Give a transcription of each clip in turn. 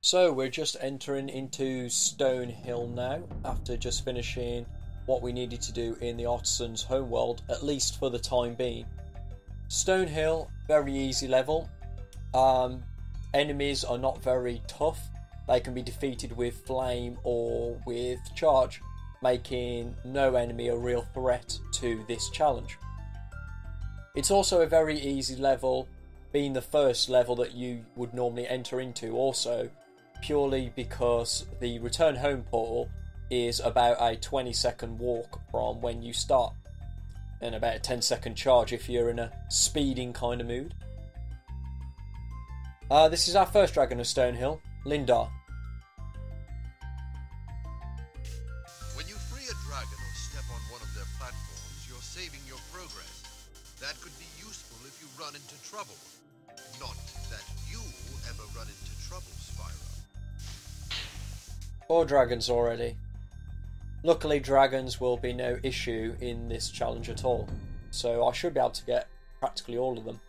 So we're just entering into Stonehill now, after just finishing what we needed to do in the Artisan's homeworld, at least for the time being. Stonehill, very easy level. Enemies are not very tough. They can be defeated with flame or with charge, making no enemy a real threat to this challenge. It's also a very easy level, being the first level that you would normally enter into also, purely because the return home portal is about a 20-second walk from when you start, and about a 10-second charge if you're in a speeding kind of mood. This is our first dragon of Stonehill, Lindar. When you free a dragon or step on one of their platforms, you're saving your progress. That could be useful if you run into trouble. Not that you ever run into trouble, Spyro. 4 dragons already. Luckily, dragons will be no issue in this challenge at all, so I should be able to get practically all of them,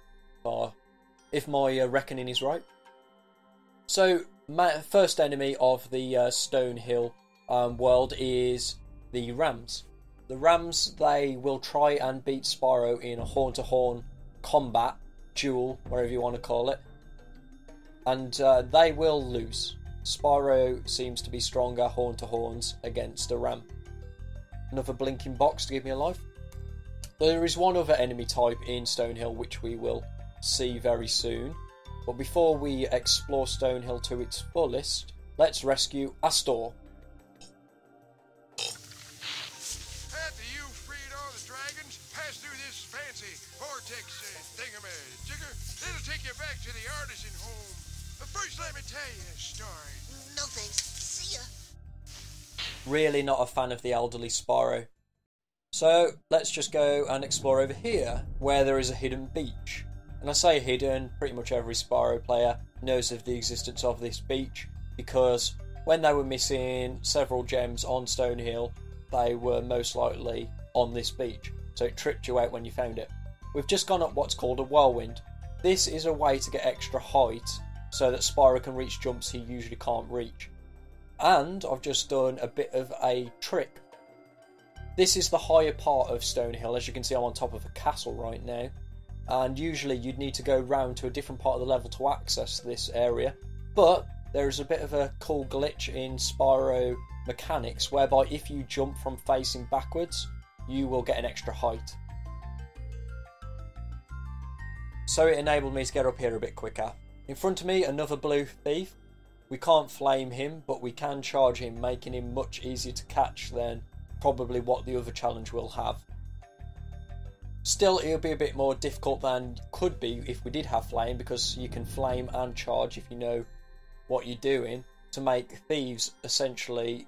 if my reckoning is right. So, first enemy of the Stonehill world is the Rams. The Rams, they will try and beat Spyro in a horn-to-horn combat, duel, whatever you want to call it, and they will lose. Spyro seems to be stronger horn-to-horns against a Ram. Another blinking box to give me a life. There is one other enemy type in Stonehill which we will see very soon. But before we explore Stonehill to its fullest, let's rescue Astor. After you've freed all the dragons, pass through this fancy vortex thingamajigger. It'll take you back to the artisan home. But first let me tell you a story. No thanks. See ya. Really not a fan of the elderly Spyro. So let's just go and explore over here, where there is a hidden beach. And I say hidden, pretty much every Spyro player knows of the existence of this beach, because when they were missing several gems on Stonehill, they were most likely on this beach, so it tripped you out when you found it. We've just gone up what's called a whirlwind. This is a way to get extra height, so that Spyro can reach jumps he usually can't reach. And I've just done a bit of a trick. This is the higher part of Stonehill. As you can see, I'm on top of a castle right now. And usually you'd need to go round to a different part of the level to access this area. But there is a bit of a cool glitch in Spyro mechanics, whereby if you jump from facing backwards, you will get an extra height. So it enabled me to get up here a bit quicker. In front of me, another blue thief. We can't flame him, but we can charge him, making him much easier to catch than probably what the other challenge will have. Still, it'll be a bit more difficult than could be if we did have flame, because you can flame and charge if you know what you're doing, to make thieves essentially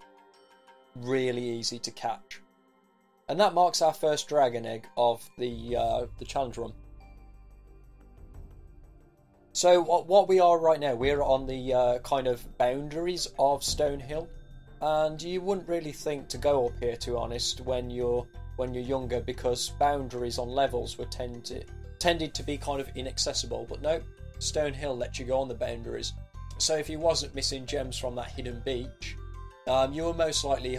really easy to catch. And that marks our first dragon egg of the challenge run. So what we are right now, we're on the kind of boundaries of Stonehill, and you wouldn't really think to go up here, to be honest, when you're younger, because boundaries on levels were tended to be kind of inaccessible. But no, Stonehill lets you go on the boundaries. So if you wasn't missing gems from that hidden beach, you were most likely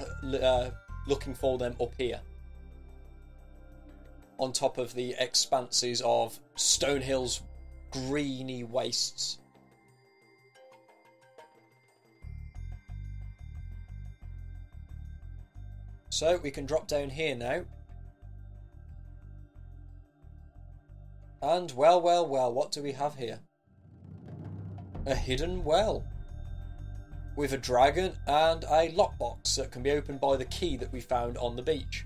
looking for them up here, on top of the expanses of Stonehill's greeny wastes. So we can drop down here now. And well, what do we have here? A hidden well with a dragon and a lockbox that can be opened by the key that we found on the beach.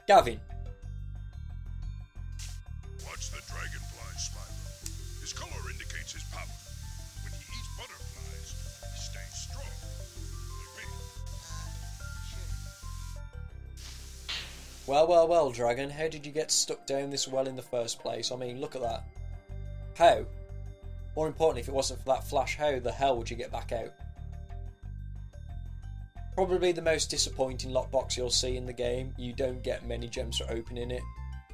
Gavin. Watch the dragonfly, Spyro. His color indicates his power. When he eats butterflies, he stays strong. Like me. Sure. Well, dragon, how did you get stuck down this well in the first place? I mean, look at that. How? More importantly, if it wasn't for that flash, how the hell would you get back out? Probably the most disappointing lockbox you'll see in the game. You don't get many gems for opening it,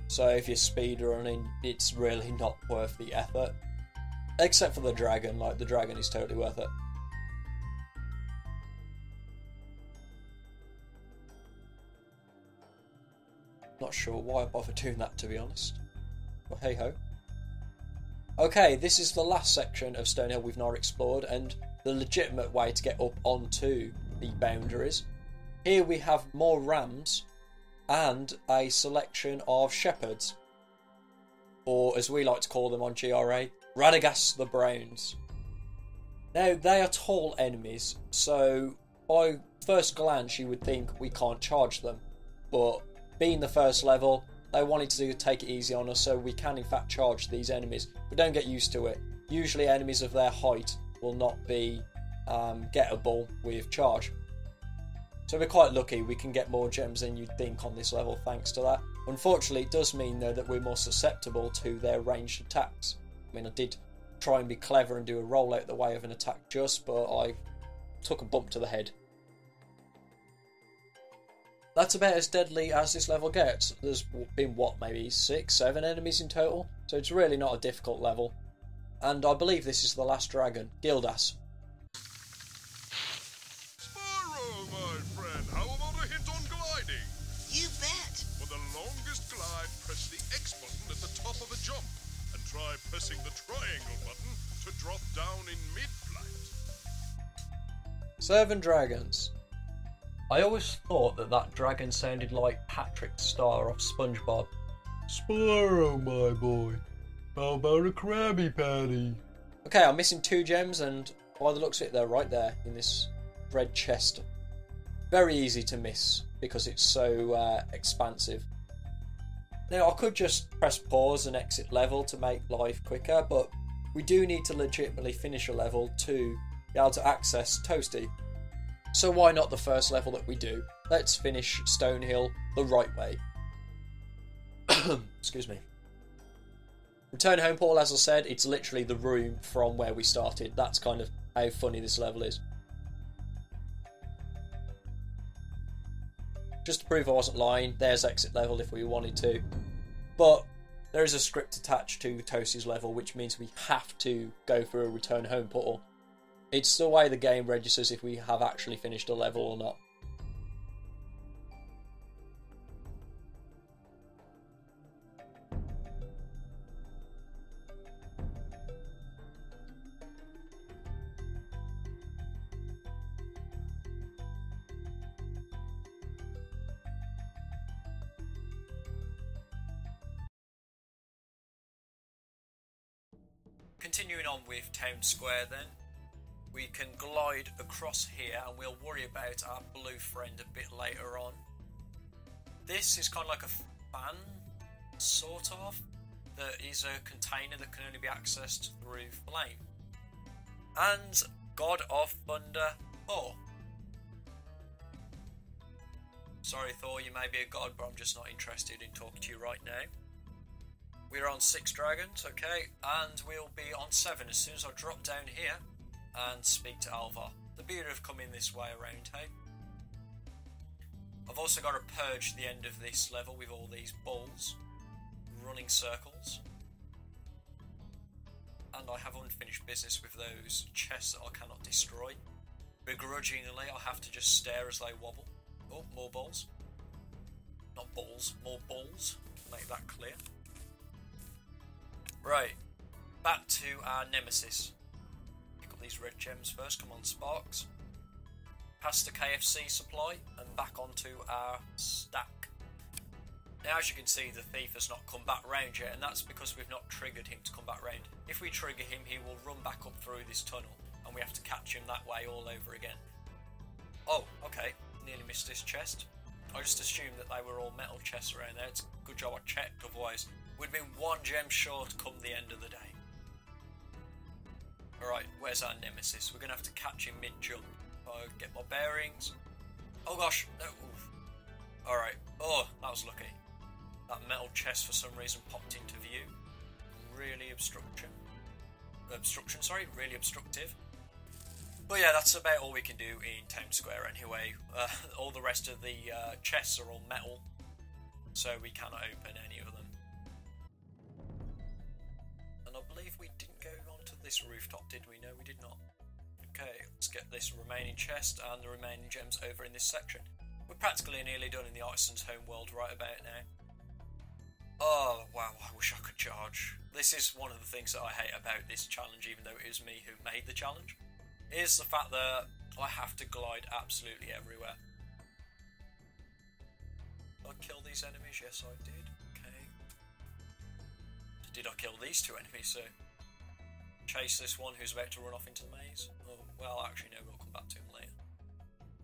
so if you're speedrunning, it's really not worth the effort. Except for the dragon, like the dragon is totally worth it. Not sure why I bothered doing that, to be honest. But hey ho. Okay, this is the last section of Stonehill we've not explored, and the legitimate way to get up onto the boundaries. Here we have more rams and a selection of shepherds, or as we like to call them on GRA, Radagast the Browns. Now, they are tall enemies, so by first glance you would think we can't charge them, but being the first level, they wanted to take it easy on us, so we can in fact charge these enemies, but don't get used to it. Usually enemies of their height will not be gettable with charge. So we're quite lucky, we can get more gems than you'd think on this level thanks to that. Unfortunately, it does mean though that we're more susceptible to their ranged attacks. I mean, I did try and be clever and do a roll out the way of an attack just, but I took a bump to the head. That's about as deadly as this level gets. There's been, what, maybe 6, 7 enemies in total? So it's really not a difficult level. And I believe this is the last dragon, Gildas. Spyro, my friend, how about a hint on gliding? You bet. For the longest glide, press the X button at the top of a jump, and try pressing the triangle button to drop down in mid-flight. 7 dragons. I always thought that dragon sounded like Patrick Star off SpongeBob. Spyro, my boy. How about a Krabby Patty? Okay, I'm missing 2 gems, and by the looks of it, they're right there in this red chest. Very easy to miss because it's so expansive. Now, I could just press pause and exit level to make life quicker, but we do need to legitimately finish a level to be able to access Toasty. So why not the first level that we do? Let's finish Stonehill the right way. Excuse me. Return home portal, as I said, it's literally the room from where we started. That's kind of how funny this level is. Just to prove I wasn't lying, there's exit level if we wanted to. But there is a script attached to Toasty's level, which means we have to go through a return home portal. It's the way the game registers if we have actually finished a level or not. Continuing on with Town Square then. We can glide across here and we'll worry about our blue friend a bit later on. This is kind of like a fan, sort of, that is a container that can only be accessed through flame. And God of Thunder, Thor. Sorry Thor, you may be a god, but I'm just not interested in talking to you right now. We're on 6 dragons, okay, and we'll be on 7 as soon as I drop down here and speak to Alvar. The beauty of coming this way around, hey? I've also got to purge the end of this level with all these balls running circles. And I have unfinished business with those chests that I cannot destroy. Begrudgingly, I have to just stare as they wobble. Oh, more balls. Not balls, more balls. Make that clear. Right, back to our Nemesis. These red gems first, come on Sparks. Past the KFC supply and back onto our stack. Now as you can see, the thief has not come back round yet, and that's because we've not triggered him to come back round. If we trigger him, he will run back up through this tunnel and we have to catch him that way all over again. Oh, okay, nearly missed this chest. I just assumed that they were all metal chests around there. It's a good job I checked, otherwise we'd been 1 gem short come the end of the day. Alright, where's our Nemesis? We're going to have to catch him mid-jump. I'll get my bearings. Oh gosh, no. Alright, oh, that was lucky. That metal chest for some reason popped into view. Really really obstructive. But yeah, that's about all we can do in Town Square anyway. All the rest of the chests are all metal, so we cannot open any of them. And I believe we didn't go onto this rooftop, did we? No, we did not. Okay, let's get this remaining chest and the remaining gems over in this section. We're practically nearly done in the Artisan's home world right about now. Oh, wow, I wish I could charge. This is one of the things that I hate about this challenge, even though it was me who made the challenge, is the fact that I have to glide absolutely everywhere. Did I kill these enemies? Yes, I did. Okay. Did I kill these two enemies? So, chase this one who's about to run off into the maze? Oh, well, actually, no, we'll come back to him later.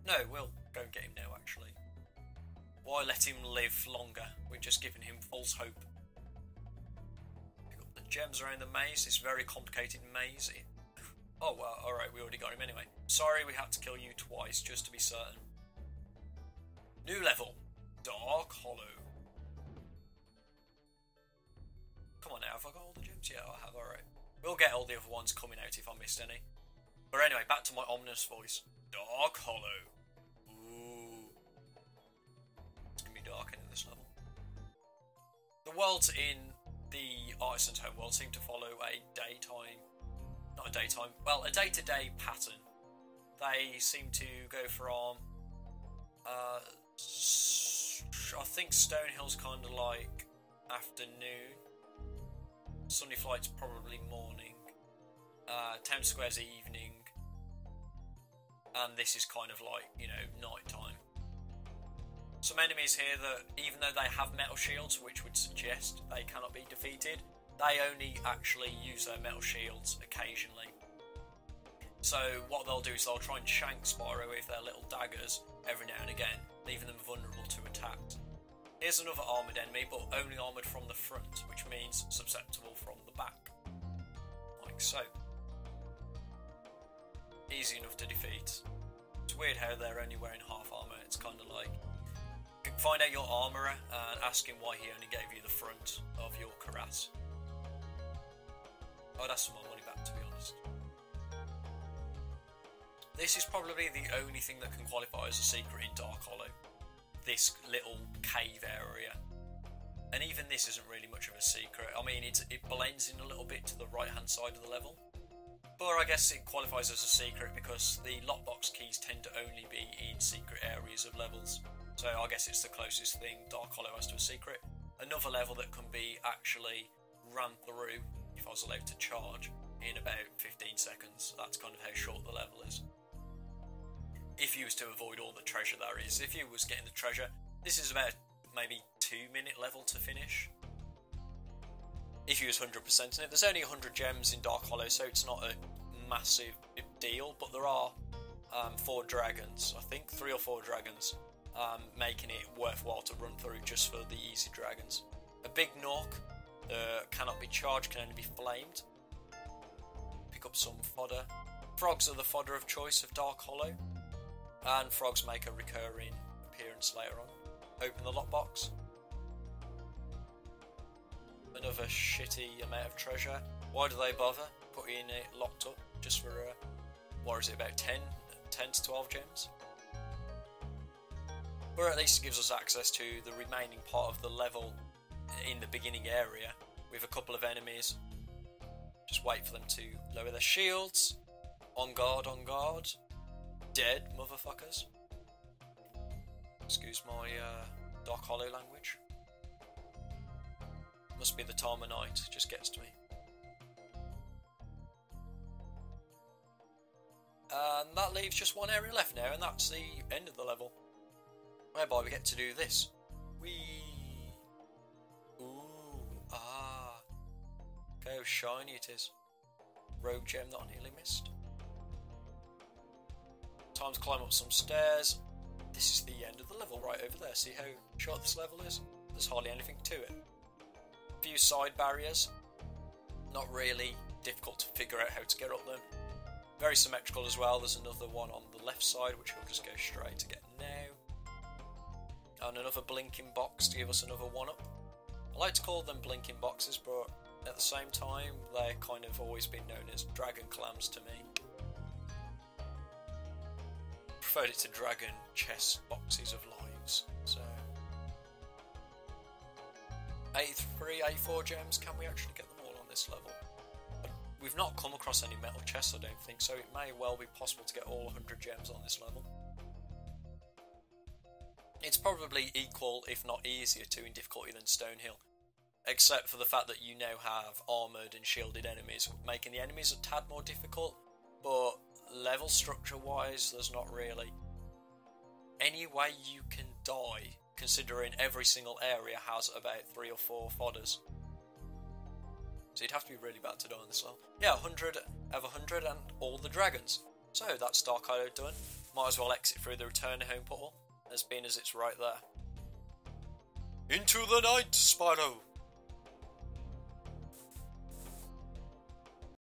No, we'll go and get him now, actually. Why let him live longer? We're just giving him false hope. Pick up the gems around the maze, this very complicated maze. Oh, well, alright, we already got him anyway. Sorry, we had to kill you twice, just to be certain. New level. Dark Hollow. Come on now, have I got all the gems? Yeah, I have, alright. We'll get all the other ones coming out if I missed any. But anyway, back to my ominous voice. Dark Hollow. Ooh. It's going to be dark in this level. The worlds in the Artisan's Homeworld seem to follow a daytime... Not a daytime, well, a day-to-day pattern. They seem to go from... I think Stonehill's kind of like afternoon. Sunny Flight's probably morning. Town Square's evening. And this is kind of like, you know, night time. Some enemies here that, even though they have metal shields, which would suggest they cannot be defeated, they only actually use their metal shields occasionally. So what they'll do is they'll try and shank Spyro with their little daggers every now and again, leaving them vulnerable to attacks. Here's another armoured enemy, but only armoured from the front, which means susceptible from the back. Like so. Easy enough to defeat. It's weird how they're only wearing half armour. It's kind of like, find out your armourer and ask him why he only gave you the front of your cuirass. I'd ask for my money back, to be honest. This is probably the only thing that can qualify as a secret in Dark Hollow. This little cave area. And even this isn't really much of a secret. I mean, it blends in a little bit to the right hand side of the level. But I guess it qualifies as a secret because the lockbox keys tend to only be in secret areas of levels. So I guess it's the closest thing Dark Hollow has to a secret. Another level that can be actually ran through, if I was allowed to charge, in about 15 seconds. That's kind of how short the level is. If you was to avoid all the treasure there is, if you was getting the treasure, this is about maybe 2-minute level to finish. If you was 100%ing it, there's only 100 gems in Dark Hollow, so it's not a massive deal, but there are 4 dragons, I think 3 or 4 dragons, making it worthwhile to run through just for the easy dragons. A big Nork cannot be charged, can only be flamed. Pick up some fodder. Frogs are the fodder of choice of Dark Hollow, and frogs make a recurring appearance later on. Open the lockbox. Another shitty amount of treasure. Why do they bother putting it locked up just for, what is it, about 10 to 12 gems? Or at least it gives us access to the remaining part of the level in the beginning area with a couple of enemies. Just wait for them to lower their shields. On guard, on guard. Dead, motherfuckers. Excuse my Dark Hollow language. Must be the time of night, it just gets to me. And that leaves just one area left now, and that's the end of the level. Whereby we get to do this. Ooh, ah. Look how shiny it is. Rogue gem that I nearly missed. Time to climb up some stairs. This is the end of the level right over there. See how short this level is? There's hardly anything to it. A few side barriers. Not really difficult to figure out how to get up them. Very symmetrical as well. There's another one on the left side which we'll just go straight to get now. And another blinking box to give us another one-up. I like to call them blinking boxes, but at the same time they're kind of always been known as dragon clams to me. Preferred it to dragon chest boxes of lives. So 83, 84 gems, can we actually get them all on this level? But we've not come across any metal chests, I don't think, so it may well be possible to get all 100 gems on this level. It's probably equal, if not easier to in difficulty than Stonehill. except for the fact that you now have armoured and shielded enemies, making the enemies a tad more difficult, but level structure wise, there's not really any way you can die, considering every single area has about 3 or 4 fodders. So you'd have to be really bad to die on this level. Yeah, 100 of 100 and all the dragons. So that's Dark Hollow done. Might as well exit through the return home portal, as being as it's right there. Into the night, Spyro!